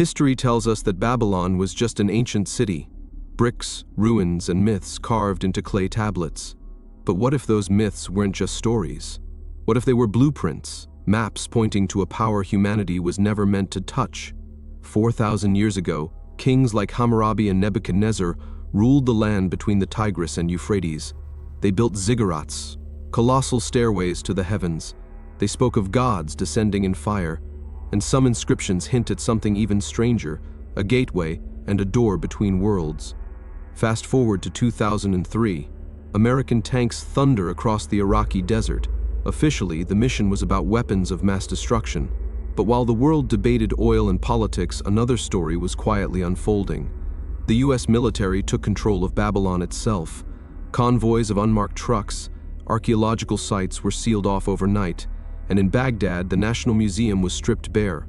History tells us that Babylon was just an ancient city, bricks, ruins, and myths carved into clay tablets. But what if those myths weren't just stories? What if they were blueprints, maps pointing to a power humanity was never meant to touch? 4,000 years ago, kings like Hammurabi and Nebuchadnezzar ruled the land between the Tigris and Euphrates. They built ziggurats, colossal stairways to the heavens. They spoke of gods descending in fire, and some inscriptions hint at something even stranger, a gateway and a door between worlds. Fast forward to 2003. American tanks thunder across the Iraqi desert. Officially, the mission was about weapons of mass destruction. But while the world debated oil and politics, another story was quietly unfolding. The US military took control of Babylon itself. Convoys of unmarked trucks, archaeological sites were sealed off overnight, and in Baghdad, the National Museum was stripped bare.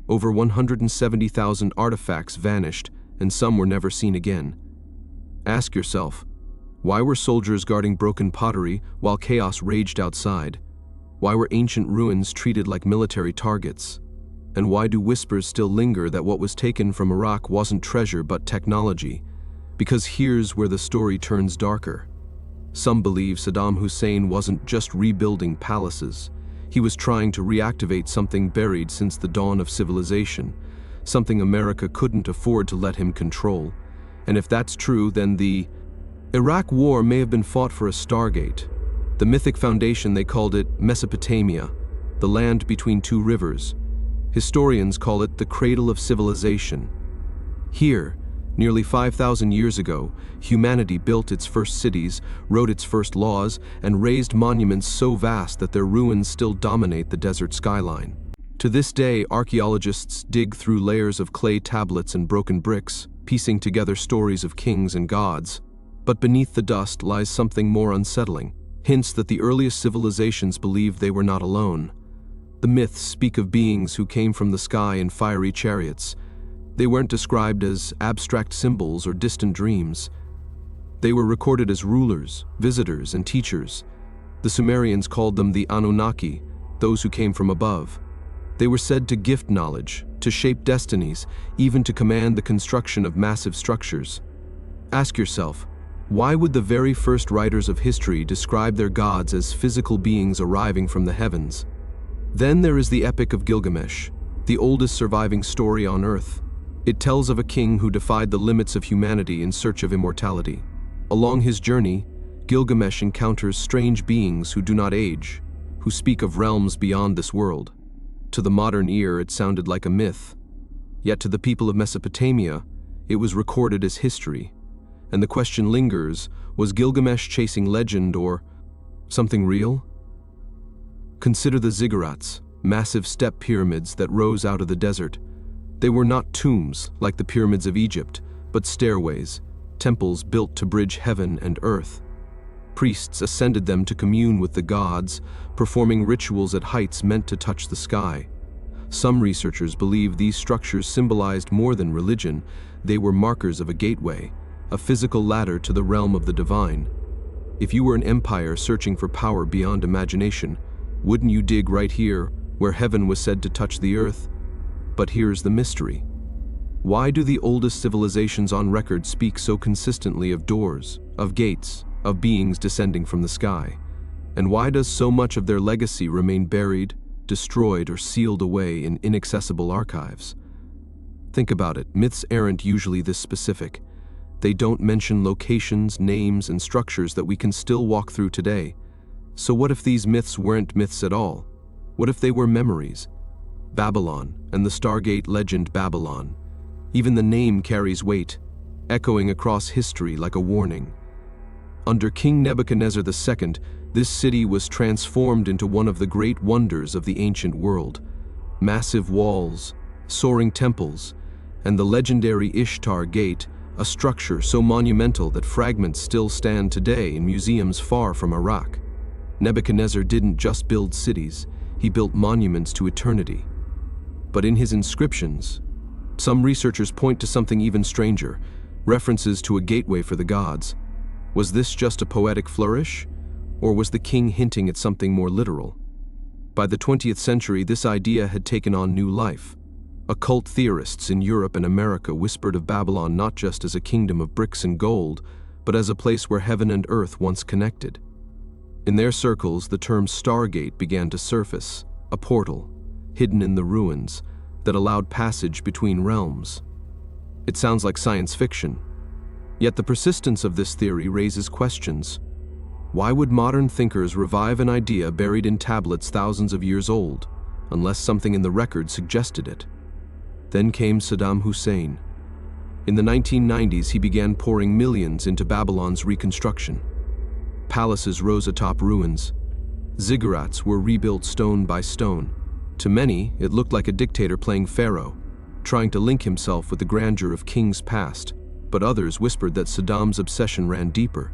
Over 170,000 artifacts vanished, and some were never seen again. Ask yourself, why were soldiers guarding broken pottery while chaos raged outside? Why were ancient ruins treated like military targets? And why do whispers still linger that what was taken from Iraq wasn't treasure but technology? Because here's where the story turns darker. Some believe Saddam Hussein wasn't just rebuilding palaces. He was trying to reactivate something buried since the dawn of civilization, something America couldn't afford to let him control. And if that's true, then the Iraq War may have been fought for a Stargate. The mythic foundation, they called it Mesopotamia, the land between two rivers. Historians call it the cradle of civilization. Here, nearly 5,000 years ago, humanity built its first cities, wrote its first laws, and raised monuments so vast that their ruins still dominate the desert skyline. To this day, archaeologists dig through layers of clay tablets and broken bricks, piecing together stories of kings and gods. But beneath the dust lies something more unsettling, hints that the earliest civilizations believed they were not alone. The myths speak of beings who came from the sky in fiery chariots. They weren't described as abstract symbols or distant dreams. They were recorded as rulers, visitors, and teachers. The Sumerians called them the Anunnaki, those who came from above. They were said to gift knowledge, to shape destinies, even to command the construction of massive structures. Ask yourself, why would the very first writers of history describe their gods as physical beings arriving from the heavens? Then there is the Epic of Gilgamesh, the oldest surviving story on Earth. It tells of a king who defied the limits of humanity in search of immortality. Along his journey, Gilgamesh encounters strange beings who do not age, who speak of realms beyond this world. To the modern ear, it sounded like a myth. Yet to the people of Mesopotamia, it was recorded as history. And the question lingers, was Gilgamesh chasing legend or something real? Consider the ziggurats, massive step pyramids that rose out of the desert. They were not tombs like the pyramids of Egypt, but stairways, temples built to bridge heaven and earth. Priests ascended them to commune with the gods, performing rituals at heights meant to touch the sky. Some researchers believe these structures symbolized more than religion. They were markers of a gateway, a physical ladder to the realm of the divine. If you were an empire searching for power beyond imagination, wouldn't you dig right here, where heaven was said to touch the earth? But here's the mystery. Why do the oldest civilizations on record speak so consistently of doors, of gates, of beings descending from the sky? And why does so much of their legacy remain buried, destroyed, or sealed away in inaccessible archives? Think about it, myths aren't usually this specific. They don't mention locations, names, and structures that we can still walk through today. So what if these myths weren't myths at all? What if they were memories? Babylon and the Stargate legend Babylon. Even the name carries weight, echoing across history like a warning. Under King Nebuchadnezzar II, this city was transformed into one of the great wonders of the ancient world. Massive walls, soaring temples, and the legendary Ishtar Gate, a structure so monumental that fragments still stand today in museums far from Iraq. Nebuchadnezzar didn't just build cities, he built monuments to eternity. But in his inscriptions, some researchers point to something even stranger, references to a gateway for the gods. Was this just a poetic flourish, or was the king hinting at something more literal? By the 20th century, this idea had taken on new life. Occult theorists in Europe and America whispered of Babylon not just as a kingdom of bricks and gold, but as a place where heaven and earth once connected. In their circles, the term Stargate began to surface, a portal, hidden in the ruins, that allowed passage between realms. It sounds like science fiction, yet the persistence of this theory raises questions. Why would modern thinkers revive an idea buried in tablets thousands of years old, unless something in the record suggested it? Then came Saddam Hussein. In the 1990s, he began pouring millions into Babylon's reconstruction. Palaces rose atop ruins. Ziggurats were rebuilt stone by stone. To many, it looked like a dictator playing pharaoh, trying to link himself with the grandeur of kings past. But others whispered that Saddam's obsession ran deeper,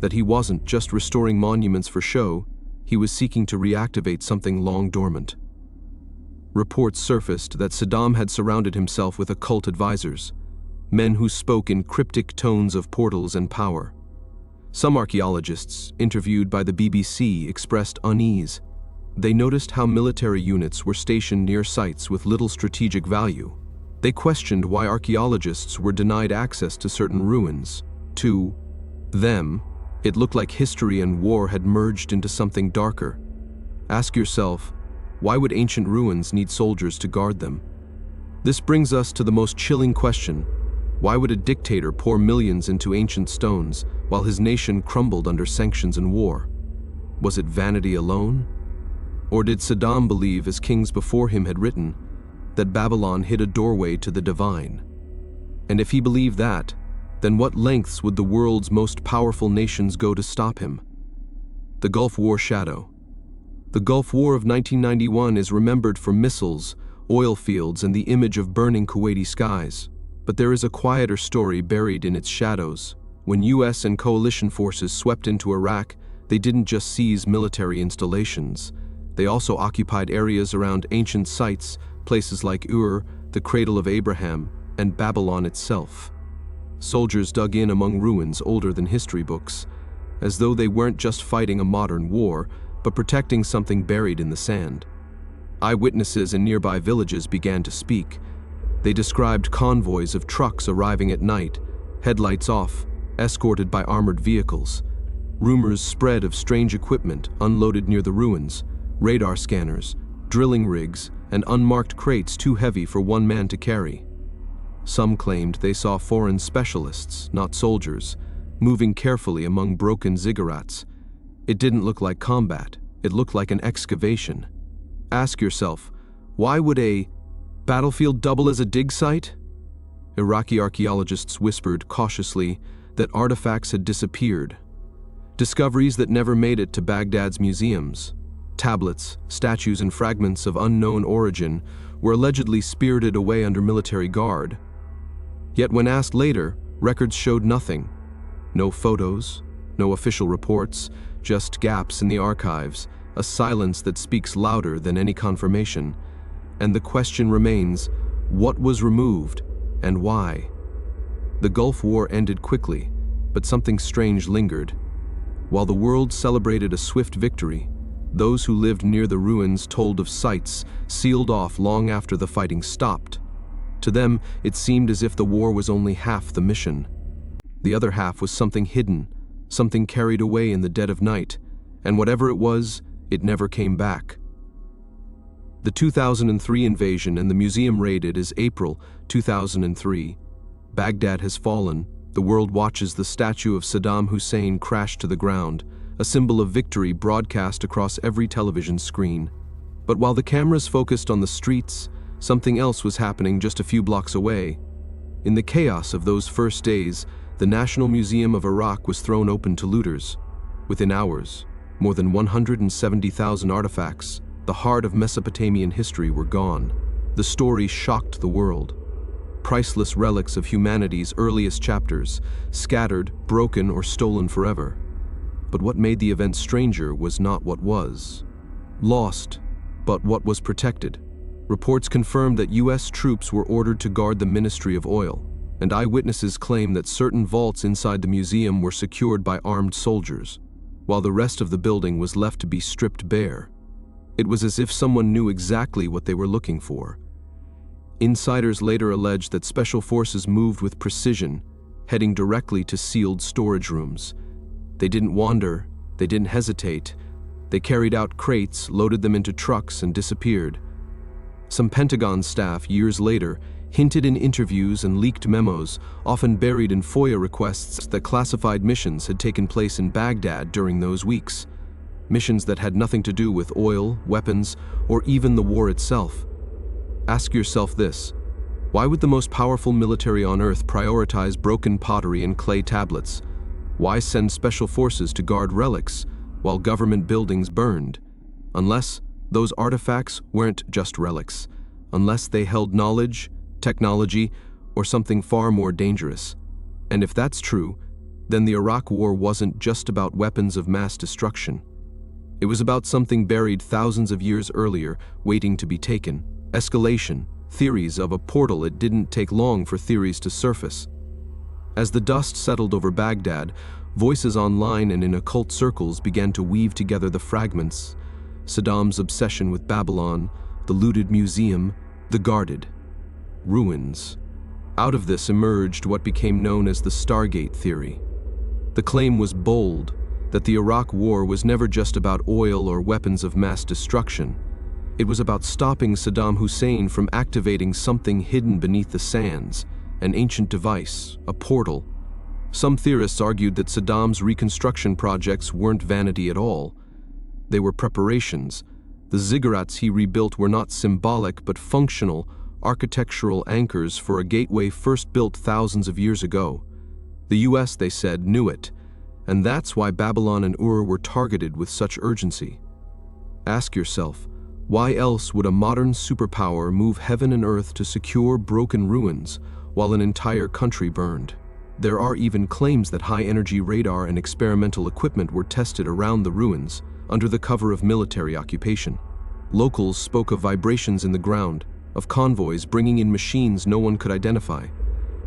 that he wasn't just restoring monuments for show, he was seeking to reactivate something long dormant. Reports surfaced that Saddam had surrounded himself with occult advisors, men who spoke in cryptic tones of portals and power. Some archaeologists, interviewed by the BBC, expressed unease. They noticed how military units were stationed near sites with little strategic value. They questioned why archaeologists were denied access to certain ruins. To them, it looked like history and war had merged into something darker. Ask yourself, why would ancient ruins need soldiers to guard them? This brings us to the most chilling question. Why would a dictator pour millions into ancient stones while his nation crumbled under sanctions and war? Was it vanity alone? Or did Saddam believe, as kings before him had written, that Babylon hid a doorway to the divine? And if he believed that, then what lengths would the world's most powerful nations go to stop him? The Gulf War shadow. The Gulf War of 1991 is remembered for missiles, oil fields, and the image of burning Kuwaiti skies. But there is a quieter story buried in its shadows. When US and coalition forces swept into Iraq, they didn't just seize military installations. They also occupied areas around ancient sites, places like Ur, the cradle of Abraham, and Babylon itself. Soldiers dug in among ruins older than history books, as though they weren't just fighting a modern war, but protecting something buried in the sand. Eyewitnesses in nearby villages began to speak. They described convoys of trucks arriving at night, headlights off, escorted by armored vehicles. Rumors spread of strange equipment unloaded near the ruins, radar scanners, drilling rigs, and unmarked crates too heavy for one man to carry. Some claimed they saw foreign specialists, not soldiers, moving carefully among broken ziggurats. It didn't look like combat, it looked like an excavation. Ask yourself, why would a battlefield double as a dig site? Iraqi archaeologists whispered cautiously that artifacts had disappeared. Discoveries that never made it to Baghdad's museums. Tablets, statues, and fragments of unknown origin were allegedly spirited away under military guard. Yet when asked later, records showed nothing. No photos, no official reports, just gaps in the archives, a silence that speaks louder than any confirmation. And the question remains, what was removed and why? The Gulf War ended quickly, but something strange lingered. While the world celebrated a swift victory, those who lived near the ruins told of sites sealed off long after the fighting stopped. To them, it seemed as if the war was only half the mission. The other half was something hidden, something carried away in the dead of night, and whatever it was, it never came back. The 2003 invasion and the museum raided is April 2003. Baghdad has fallen. The world watches the statue of Saddam Hussein crash to the ground, a symbol of victory broadcast across every television screen. But while the cameras focused on the streets, something else was happening just a few blocks away. In the chaos of those first days, the National Museum of Iraq was thrown open to looters. Within hours, more than 170,000 artifacts, the heart of Mesopotamian history, were gone. The story shocked the world. Priceless relics of humanity's earliest chapters, scattered, broken, or stolen forever. But what made the event stranger was not what was lost, but what was protected. Reports confirmed that US troops were ordered to guard the Ministry of Oil, and eyewitnesses claim that certain vaults inside the museum were secured by armed soldiers, while the rest of the building was left to be stripped bare. It was as if someone knew exactly what they were looking for. Insiders later alleged that special forces moved with precision, heading directly to sealed storage rooms. They didn't wander, they didn't hesitate. They carried out crates, loaded them into trucks, and disappeared. Some Pentagon staff, years later, hinted in interviews and leaked memos, often buried in FOIA requests, that classified missions had taken place in Baghdad during those weeks. Missions that had nothing to do with oil, weapons, or even the war itself. Ask yourself this: why would the most powerful military on Earth prioritize broken pottery and clay tablets? Why send special forces to guard relics while government buildings burned? Unless those artifacts weren't just relics, unless they held knowledge, technology, or something far more dangerous. And if that's true, then the Iraq War wasn't just about weapons of mass destruction. It was about something buried thousands of years earlier, waiting to be taken. Escalation, theories of a portal. It didn't take long for theories to surface. As the dust settled over Baghdad, voices online and in occult circles began to weave together the fragments: Saddam's obsession with Babylon, the looted museum, the guarded ruins. Out of this emerged what became known as the Stargate theory. The claim was bold, that the Iraq War was never just about oil or weapons of mass destruction. It was about stopping Saddam Hussein from activating something hidden beneath the sands, an ancient device, a portal. Some theorists argued that Saddam's reconstruction projects weren't vanity at all. They were preparations. The ziggurats he rebuilt were not symbolic but functional, architectural anchors for a gateway first built thousands of years ago. The US, they said, knew it, and that's why Babylon and Ur were targeted with such urgency. Ask yourself, why else would a modern superpower move heaven and earth to secure broken ruins while an entire country burned? There are even claims that high-energy radar and experimental equipment were tested around the ruins under the cover of military occupation. Locals spoke of vibrations in the ground, of convoys bringing in machines no one could identify.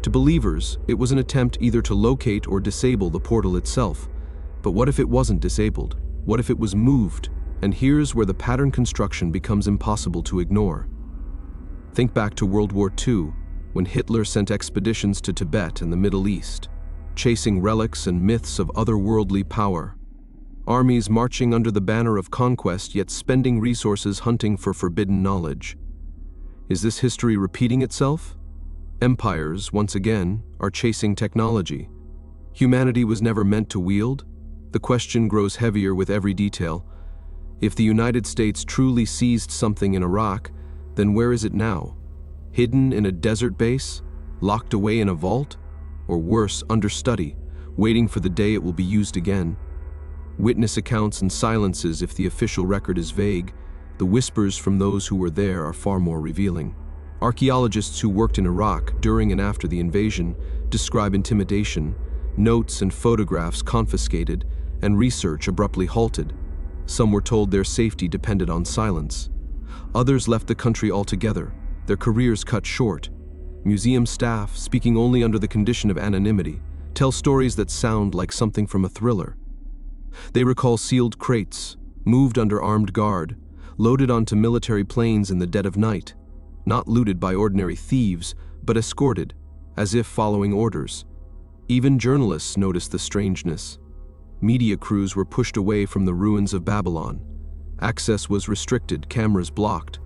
To believers, it was an attempt either to locate or disable the portal itself. But what if it wasn't disabled? What if it was moved? And here's where the pattern construction becomes impossible to ignore. Think back to World War II, when Hitler sent expeditions to Tibet and the Middle East, chasing relics and myths of otherworldly power. Armies marching under the banner of conquest, yet spending resources hunting for forbidden knowledge. Is this history repeating itself? Empires, once again, are chasing technology. Humanity was never meant to wield? The question grows heavier with every detail. If the United States truly seized something in Iraq, then where is it now? Hidden in a desert base? Locked away in a vault? Or worse, under study, waiting for the day it will be used again? Witness accounts and silences, if the official record is vague. The whispers from those who were there are far more revealing. Archaeologists who worked in Iraq during and after the invasion describe intimidation, notes and photographs confiscated, and research abruptly halted. Some were told their safety depended on silence. Others left the country altogether, their careers cut short. Museum staff, speaking only under the condition of anonymity, tell stories that sound like something from a thriller. They recall sealed crates, moved under armed guard, loaded onto military planes in the dead of night, not looted by ordinary thieves, but escorted, as if following orders. Even journalists noticed the strangeness. Media crews were pushed away from the ruins of Babylon. Access was restricted, cameras blocked.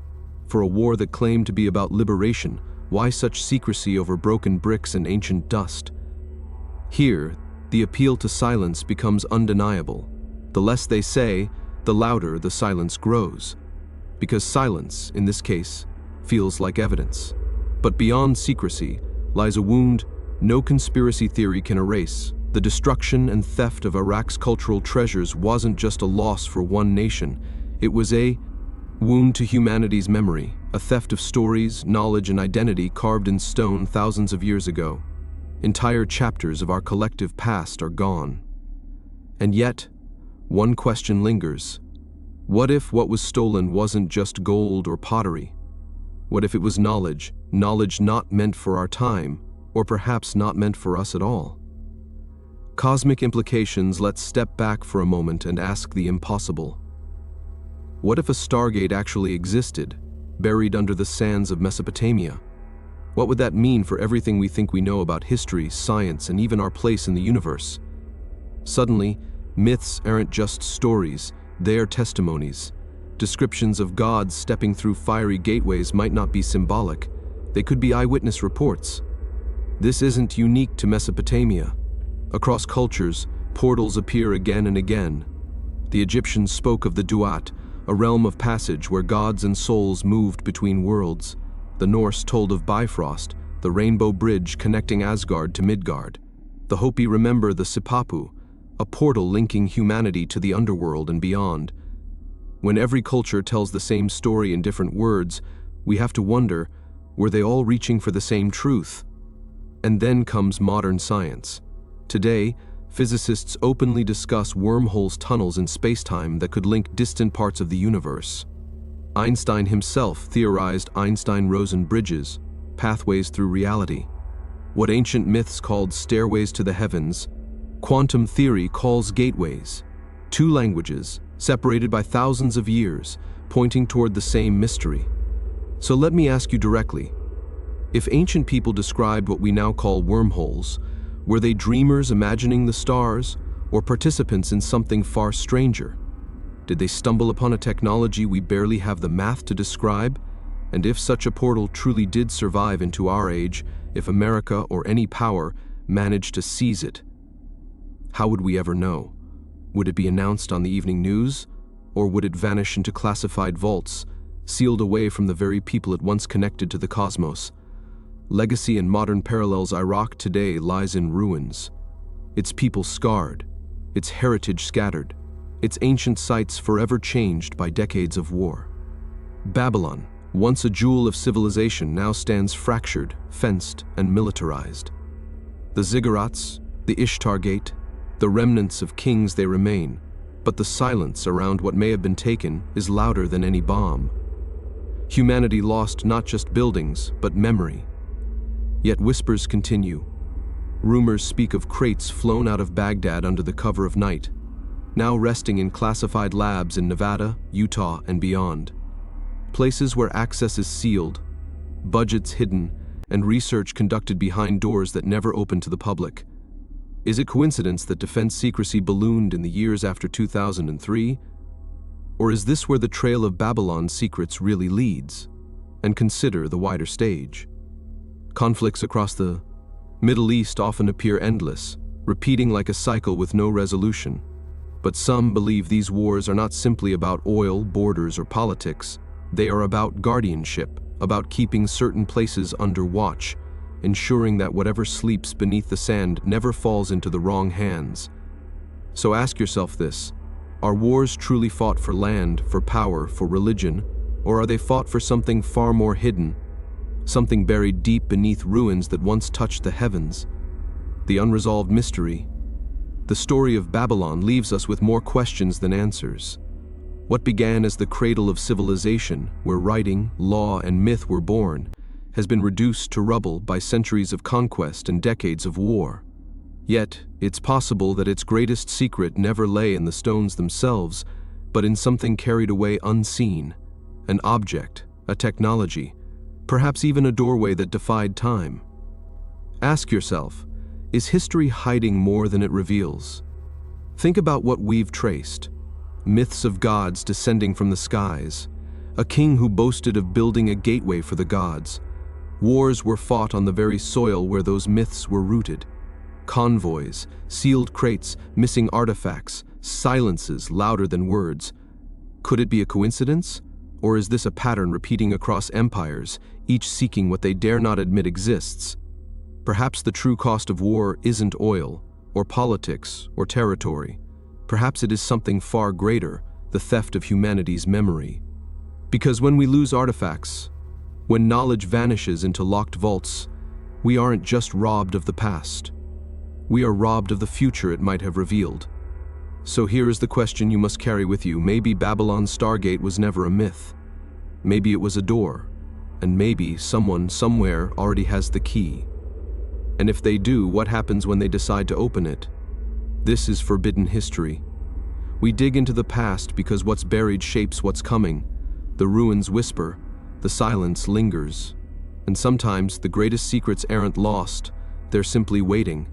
For a war that claimed to be about liberation, why such secrecy over broken bricks and ancient dust? Here, the appeal to silence becomes undeniable. The less they say, the louder the silence grows. Because silence, in this case, feels like evidence. But beyond secrecy lies a wound no conspiracy theory can erase. The destruction and theft of Iraq's cultural treasures wasn't just a loss for one nation. It was a wound to humanity's memory, a theft of stories, knowledge, and identity carved in stone thousands of years ago. Entire chapters of our collective past are gone. And yet, one question lingers. What if what was stolen wasn't just gold or pottery? What if it was knowledge, knowledge not meant for our time, or perhaps not meant for us at all? Cosmic implications. Let's step back for a moment and ask the impossible. What if a Stargate actually existed, buried under the sands of Mesopotamia? What would that mean for everything we think we know about history, science, and even our place in the universe? Suddenly, myths aren't just stories, they are testimonies. Descriptions of gods stepping through fiery gateways might not be symbolic, they could be eyewitness reports. This isn't unique to Mesopotamia. Across cultures, portals appear again and again. The Egyptians spoke of the Duat, a realm of passage where gods and souls moved between worlds. The Norse told of Bifrost, the rainbow bridge connecting Asgard to Midgard. The Hopi remember the Sipapu, a portal linking humanity to the underworld and beyond. When every culture tells the same story in different words, we have to wonder, were they all reaching for the same truth? And then comes modern science. Today, physicists openly discuss wormholes, tunnels in space-time that could link distant parts of the universe. Einstein himself theorized Einstein-Rosen bridges, pathways through reality. What ancient myths called stairways to the heavens, quantum theory calls gateways. Two languages, separated by thousands of years, pointing toward the same mystery. So let me ask you directly, if ancient people described what we now call wormholes, were they dreamers imagining the stars, or participants in something far stranger? Did they stumble upon a technology we barely have the math to describe? And if such a portal truly did survive into our age, if America or any power managed to seize it, how would we ever know? Would it be announced on the evening news? Or would it vanish into classified vaults, sealed away from the very people it once connected to the cosmos? Legacy and modern parallels. Iraq today lies in ruins. Its people scarred, its heritage scattered, its ancient sites forever changed by decades of war. Babylon, once a jewel of civilization, now stands fractured, fenced, and militarized. The ziggurats, the Ishtar Gate, the remnants of kings they remain, but the silence around what may have been taken is louder than any bomb. Humanity lost not just buildings, but memory. Yet whispers continue. Rumors speak of crates flown out of Baghdad under the cover of night, now resting in classified labs in Nevada, Utah, and beyond. Places where access is sealed, budgets hidden, and research conducted behind doors that never open to the public. Is it coincidence that defense secrecy ballooned in the years after 2003? Or is this where the trail of Babylon's secrets really leads? And consider the wider stage. Conflicts across the Middle East often appear endless, repeating like a cycle with no resolution. But some believe these wars are not simply about oil, borders, or politics. They are about guardianship, about keeping certain places under watch, ensuring that whatever sleeps beneath the sand never falls into the wrong hands. So ask yourself this: are wars truly fought for land, for power, for religion, or are they fought for something far more hidden, something buried deep beneath ruins that once touched the heavens? The unresolved mystery. The story of Babylon leaves us with more questions than answers. What began as the cradle of civilization, where writing, law, and myth were born, has been reduced to rubble by centuries of conquest and decades of war. Yet, it's possible that its greatest secret never lay in the stones themselves, but in something carried away unseen, an object, a technology, perhaps even a doorway that defied time. Ask yourself, is history hiding more than it reveals? Think about what we've traced. Myths of gods descending from the skies, a king who boasted of building a gateway for the gods. Wars were fought on the very soil where those myths were rooted. Convoys, sealed crates, missing artifacts, silences louder than words. Could it be a coincidence? Or is this a pattern repeating across empires, each seeking what they dare not admit exists? Perhaps the true cost of war isn't oil, or politics, or territory. Perhaps it is something far greater, the theft of humanity's memory. Because when we lose artifacts, when knowledge vanishes into locked vaults, we aren't just robbed of the past. We are robbed of the future it might have revealed. So here is the question you must carry with you. Maybe Babylon's Stargate was never a myth. Maybe it was a door, and maybe someone somewhere already has the key. And if they do, what happens when they decide to open it? This is forbidden history. We dig into the past because what's buried shapes what's coming. The ruins whisper, the silence lingers. And sometimes the greatest secrets aren't lost, they're simply waiting,